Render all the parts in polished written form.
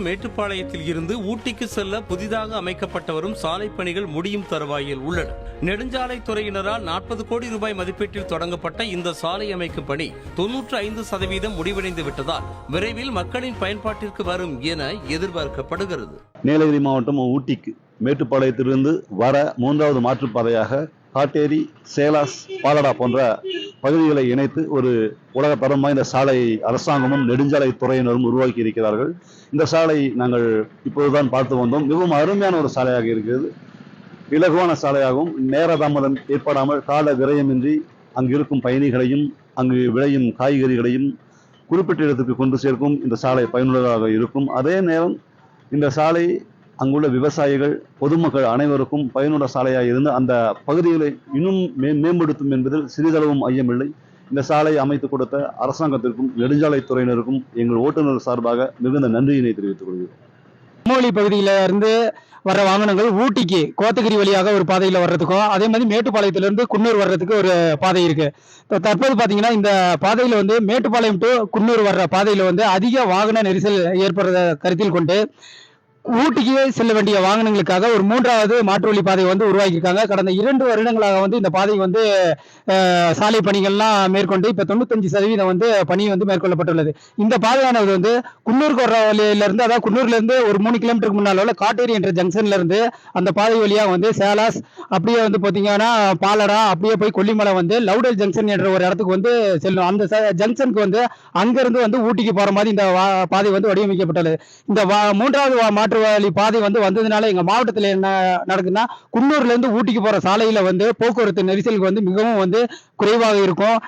மேட்டுப்பாளையத்தில் இருந்து ஊட்டிக்கு செல்ல புதிதாக அமைக்கப்பட்டு வரும் சாலை பணிகள் முடியும் தருவாயில் உள்ளன. நெடுஞ்சாலைத்துறையினரால் 40 கோடி ரூபாய் மதிப்பீட்டில் தொடங்கப்பட்ட இந்த சாலை அமைக்கும் பணி 95% முடிவடைந்து விட்டதால் விரைவில் மக்களின் பயன்பாட்டிற்கு வரும் என எதிர்பார்க்கப்படுகிறது. நீலகிரி மாவட்டம் ஊட்டிக்கு மேட்டுப்பாளையத்திலிருந்து வர 3வது மாற்றுப்பாதையாக காட்டேரி, சேலாஸ், பாலடா போன்ற பகுதிகளை இணைத்து ஒரு உலக தரம் வாய்ந்த சாலை அரசாங்கமும் நெடுஞ்சாலை துறையினரும் உருவாக்கி இருக்கிறார்கள். இந்த சாலை நாங்கள் இப்போதுதான் பார்த்து வந்தோம். மிகவும் அருமையான ஒரு சாலையாக இருக்கிறது. இலகுவான சாலையாகவும் நேர தாமதம் ஏற்படாமல் கால விரயமின்றி அங்கு இருக்கும் பயணிகளையும் அங்கு விளையும் காய்கறிகளையும் குறிப்பிட்ட இடத்துக்கு கொண்டு சேர்க்கும் இந்த சாலை பயனுள்ளதாக இருக்கும். அதே நேரம் இந்த சாலை அங்குள்ள விவசாயிகள், பொதுமக்கள் அனைவருக்கும் பயனுள்ள சாலையாக இருந்து அந்த பகுதிகளை இன்னும் மேம்படுத்தும் என்பதில் சிறிதளவும் ஐயமில்லை. இந்த சாலையை அமைத்துக் கொடுத்த அரசாங்கத்திற்கும் நெடுஞ்சாலைத்துறையினருக்கும் எங்கள் ஓட்டுநர் சார்பாக மிகுந்த நன்றியினை தெரிவித்துக் கொள்கிறோம். மோலி பகுதியில இருந்து வர்ற வாகனங்கள் ஊட்டிக்கு கோத்தகிரி வழியாக ஒரு பாதையில் வர்றதுக்கும், அதே மாதிரி மேட்டுப்பாளையத்திலிருந்து குன்னூர் வர்றதுக்கு ஒரு பாதை இருக்கு. தற்போது பாத்தீங்கன்னா இந்த பாதையில வந்து மேட்டுப்பாளையம் டு குன்னூர் வர்ற பாதையில வந்து அதிக வாகன நெரிசல் ஏற்படுறத கருத்தில் கொண்டு ஊட்டிக்கு செல்ல வேண்டிய வாகனங்களுக்காக ஒரு 3வது மாற்று வழி பாதை வந்து உருவாக்கியிருக்காங்க. கடந்த 2 வருடங்களாக வந்து இந்த பாதை வந்து சாலை பணிகள்லாம் மேற்கொண்டு இப்ப 95% வந்து பணி வந்து மேற்கொள்ளப்பட்டுள்ளது. இந்த பாதையானது வந்து குன்னூருக்கு வர வழியில இருந்து, அதாவது குன்னூர்ல இருந்து ஒரு 3 கிலோமீட்டருக்கு முன்னால உள்ள காட்டேரி என்ற ஜங்ஷன்ல இருந்து அந்த பாதை வழியாக வந்து சேலாஸ், அப்படியே வந்து பாத்தீங்கன்னா பாலடா, அப்படியே போய் கொல்லிமலை வந்து லவுடல் ஜங்ஷன் என்ற ஒரு இடத்துக்கு வந்து செல்லும். அந்த ஜங்ஷனுக்கு வந்து அங்கிருந்து வந்து ஊட்டிக்கு போற மாதிரி இந்த பாதை வந்து வடிவமைக்கப்பட்டுள்ளது. இந்த 3வது மாற்று வழி பாதை வந்து வந்ததுனால எங்க மாவட்டத்தில் என்ன நடக்குதுன்னா, குன்னூர்ல இருந்து ஊட்டிக்கு போற சாலையில வந்து போக்குவரத்து நெரிசலுக்கு வந்து மிகவும் வந்து குறைவாக இருக்கும்.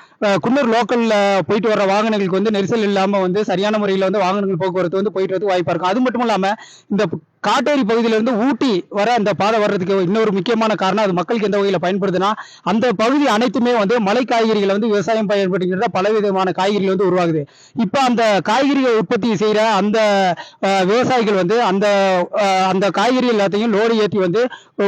குன்னூர் லோக்கல்ல போயிட்டு வர வாகனங்களுக்கு வந்து நெரிசல் இல்லாம வந்து சரியான முறையில் வந்து வாகனங்கள் போக்குவரத்து வந்து போயிட்டு வரது வாய்ப்பா இருக்கும். அது மட்டும் இல்லாம இந்த காட்டேரி பகுதியிலிருந்து ஊட்டி வர அந்த பாதை வர்றதுக்கு இன்னொரு முக்கியமான காரணம், அது மக்களுக்கு எந்த வகையில் பயன்படுதுன்னா, அந்த பகுதி அனைத்துமே வந்து மலை காய்கறிகளை வந்து விவசாயம் பயன்படுத்துகிற பலவிதமான காய்கறிகள் வந்து உருவாகுது. இப்ப அந்த காய்கறிகள் உற்பத்தி செய்யற அந்த விவசாயிகள் வந்து அந்த காய்கறி எல்லாத்தையும் லோடு ஏற்றி வந்து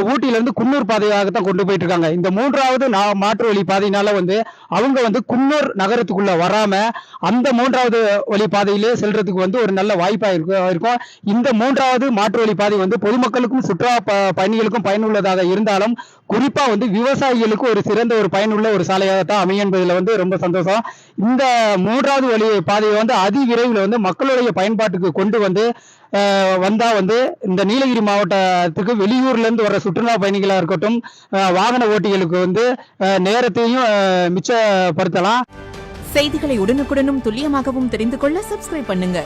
ஊட்டியில இருந்து குன்னூர் பாதையாகத்தான் கொண்டு போயிட்டு இருக்காங்க. இந்த 3வது மாற்று வழி பாதையினால வந்து அவங்க வந்து குன்னூர் நகரத்துக்குள்ள வராம அந்த 3வது வழி பாதையிலே செல்றதுக்கு வந்து ஒரு நல்ல வாய்ப்பா இருக்கும். இந்த 3வது மாற்று வழி பாதை வந்து பொதுமக்களுக்கும் சுற்றுலா பயணிகளுக்கும் பயனுள்ளதாக இருந்தாலும் குறிப்பா வந்து விவசாயிகளுக்கு ஒரு சிறந்த ஒரு பயனுள்ள ஒரு சாலையாகத்தான் அமையும் என்பதில் வந்து ரொம்ப சந்தோஷம். இந்த 3வது வழி பாதையை வந்து அதிவிரைவில் வந்து மக்களுடைய பயன்பாட்டுக்கு கொண்டு வந்து வந்தா வந்து இந்த நீலகிரி மாவட்டத்துக்கு வெளியூர்ல இருந்து வர சுற்றுலா பயணிகளா இருக்கட்டும், வாகன ஓட்டிகளுக்கு வந்து நேரத்தையும் மிச்சப்படுத்தலாம். செய்திகளை உடனுக்குடனும் துல்லியமாகவும் தெரிந்து கொள்ள சப்ஸ்கிரைப் பண்ணுங்க.